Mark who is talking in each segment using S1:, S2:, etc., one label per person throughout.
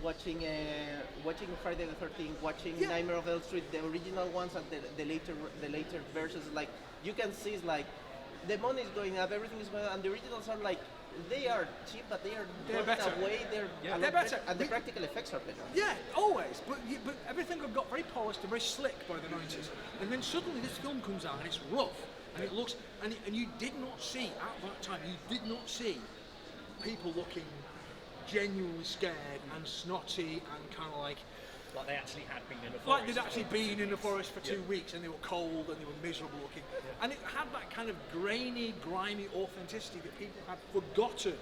S1: watching Friday the 13th, watching Nightmare on Elm Street, the original ones and the later versions. Like you can see, it's like the money is going up, everything is going up, and the originals are like they are cheap, but they're
S2: better.
S1: in a way they're better, and the practical effects are better.
S2: Yeah, always. But everything got very polished and very slick by the 90s, and then suddenly this film comes out and it's rough, and it looks and you did not see at that time. You did not see people looking genuinely scared and snotty and kind of like
S3: they actually had been in the forest.
S2: Like they'd actually been in the forest for 2 weeks and they were cold and they were miserable looking. Yeah. And it had that kind of grainy, grimy authenticity that people had forgotten.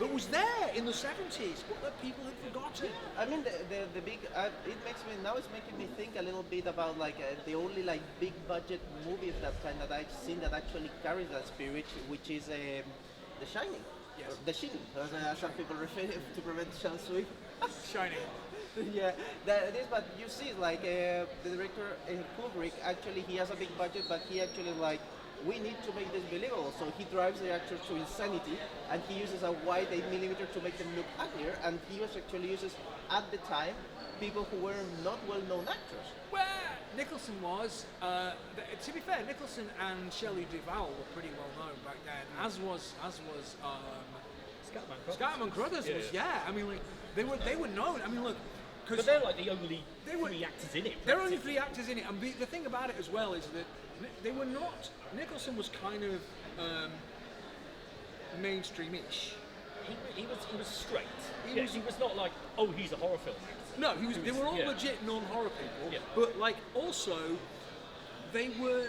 S2: That was there in the 70s, but that people had forgotten.
S1: I mean, the big, it's making me think a little bit about like the only like big budget movie of that kind that I've seen that actually carries that spirit, which is The Shining.
S2: Yes.
S1: The Shining, as some people refer to prevent Sean Sweep.
S2: Shining.
S1: Yeah, that is. But you see, like the director Kubrick, actually, he has a big budget, but he actually like we need to make this believable. So he drives the actors to insanity, and he uses a wide 8mm to make them look uglier. And he actually uses at the time people who were not well-known actors.
S2: Well, Nicholson was. To be fair, Nicholson and Shelley Duvall were pretty well known back then, as was Scatman Crothers was. Yeah, I mean, like they were known. I mean, look.
S3: But they're like the only three actors in it.
S2: There are only 3 actors in it, and the thing about it as well is that they were not. Nicholson was kind of mainstream-ish.
S3: He was straight. He was not like, oh, he's a horror film actor.
S2: No, they were all legit non-horror people. Yeah. But like also, they were.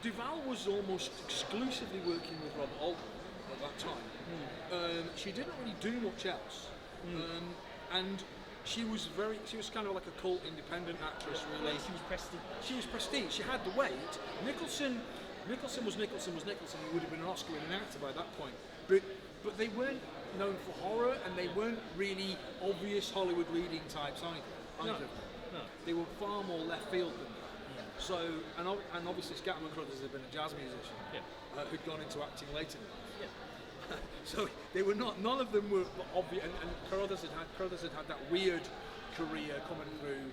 S2: Duvall was almost exclusively working with Robert Altman at that time. She didn't really do much else, and. She was kind of like a cult independent actress, really. She was prestige. She had the weight. Nicholson was Nicholson. He would have been an Oscar-winning actor by that point. But they weren't known for horror, and they weren't really obvious Hollywood leading types either.
S3: No.
S2: They were far more left field than that. So, and obviously Scatman Crothers had been a jazz musician who'd gone into acting later in life. So they were not. None of them were obvious. And Crothers had had that weird career coming through.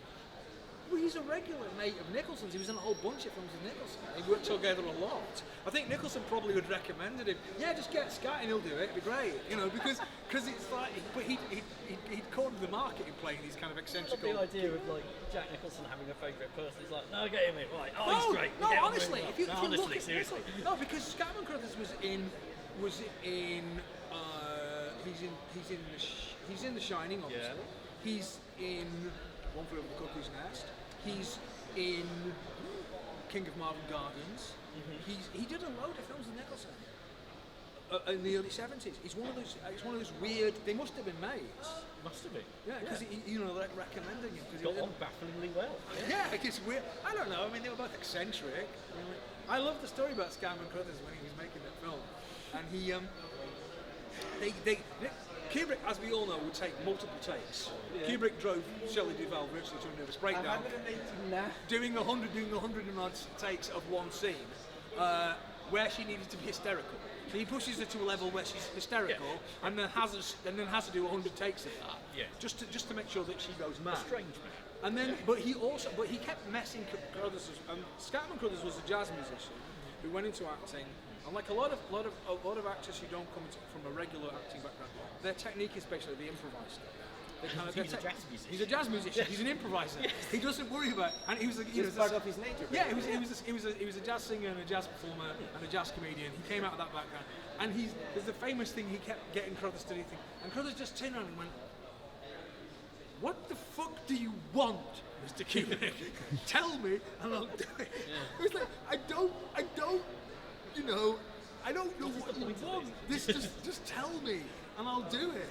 S2: Well, he's a regular mate of Nicholson's. He was in a whole bunch of films with Nicholson. They worked together a lot. I think Nicholson probably would have recommended him. Yeah, just get Scat and he'll do it. It'd be great, because it's like. But he'd cornered the market in playing these kind of eccentric.
S3: The idea of like Jack Nicholson having a favourite person is like, no, get him in. Right, he's great.
S2: No, honestly, if you look at
S3: seriously.
S2: No, because Scatman Crothers was in he's in The Shining, obviously. Yeah. He's in One Flew Over the Cuckoo's Nest. He's in King of Marvin Gardens. Mm-hmm. He did a load of films with Nicholson in the early 70s. It's one of those weird. They must have been mates.
S3: Must have been.
S2: Yeah, because like recommending him.
S3: Got on bafflingly well.
S2: Yeah, it's weird. I don't know. I mean, they were both eccentric. I love the story about Scatman Crothers when he was making that film. And Kubrick, as we all know, would take multiple takes. Yeah. Kubrick drove Shelley Duvall virtually to a nervous breakdown, doing 100 and odd takes of one scene, where she needed to be hysterical. So he pushes her to a level where she's hysterical, and then has to do 100 takes of that, just to make sure that she goes mad.
S3: A strange man.
S2: And then, but he kept messing Crothers. Scatman Crothers was a jazz musician who went into acting. And like a lot of actors who don't come from a regular acting background, their technique is basically the improviser.
S3: He's a jazz musician.
S2: He's a jazz musician. Yes. He's an improviser. Yes. He doesn't worry about. And he was
S1: part of his nature.
S2: Yeah, he was a jazz singer and a jazz performer and a jazz comedian. He came out of that background, and there's the famous thing he kept getting Crothers to do thing, and Crothers just turned around and went, "What the fuck do you want, Mr. Kubrick? Tell me, and I'll do it." Yeah. It was like, I don't. I don't know what you want. Just tell me, and I'll do it.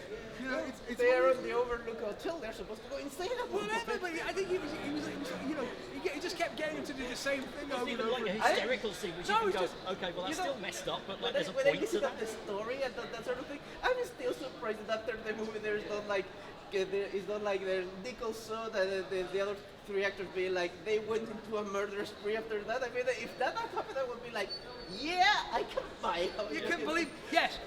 S2: It's
S1: they're on the Overlook Hotel. They're supposed to go insane.
S2: Whatever, but I think he just kept getting him to do the same thing over and over.
S3: Like a hysterical scene, which you can go, okay, well that's still messed up, but like there's a point to that.
S1: The story and that sort of thing. I'm still surprised that after the movie there's not like there's Nicholson and the other 3 actors being like they went into a murder spree after that. I mean, if that happened, I would be like, yeah, I can buy it.
S2: You can believe, yes.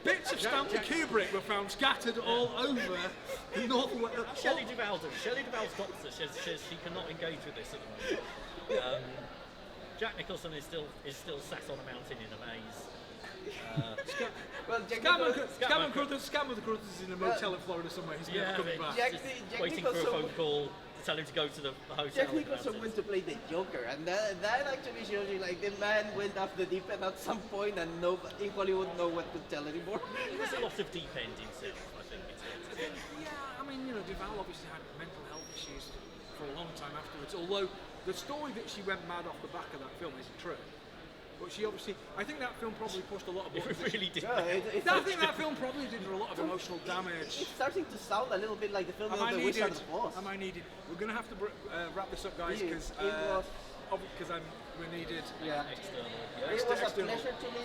S2: Bits of Stanley Kubrick were found scattered all over the northwest.
S3: Shelley Duvall's doctor says she cannot engage with this at the moment. Jack Nicholson is still sat on a mountain in a maze.
S1: Well,
S2: Scam of the Crothers is in a motel in Florida somewhere. He's never coming back.
S1: Jack
S3: Waiting for a phone call to tell him to go to the hotel.
S1: Jack Nicholson went to play the Joker, and that actually shows you like the man went off the deep end at some point, and nobody in Hollywood know what to tell anymore.
S3: There's a lot of deep end himself, I think.
S2: Yeah, I mean, Duvall obviously had mental health issues for a long time afterwards, although the story that she went mad off the back of that film isn't true. But she obviously, I think that film probably pushed a lot of buttons.
S3: It really did.
S1: Yeah,
S2: I think that film probably did a lot of emotional damage.
S1: It's starting to sound a little bit like the film of The Wizard of Oz.
S2: We're going to have to wrap this up, guys, because we're needed.
S1: Yeah.
S3: External.
S1: It was a pleasure to meet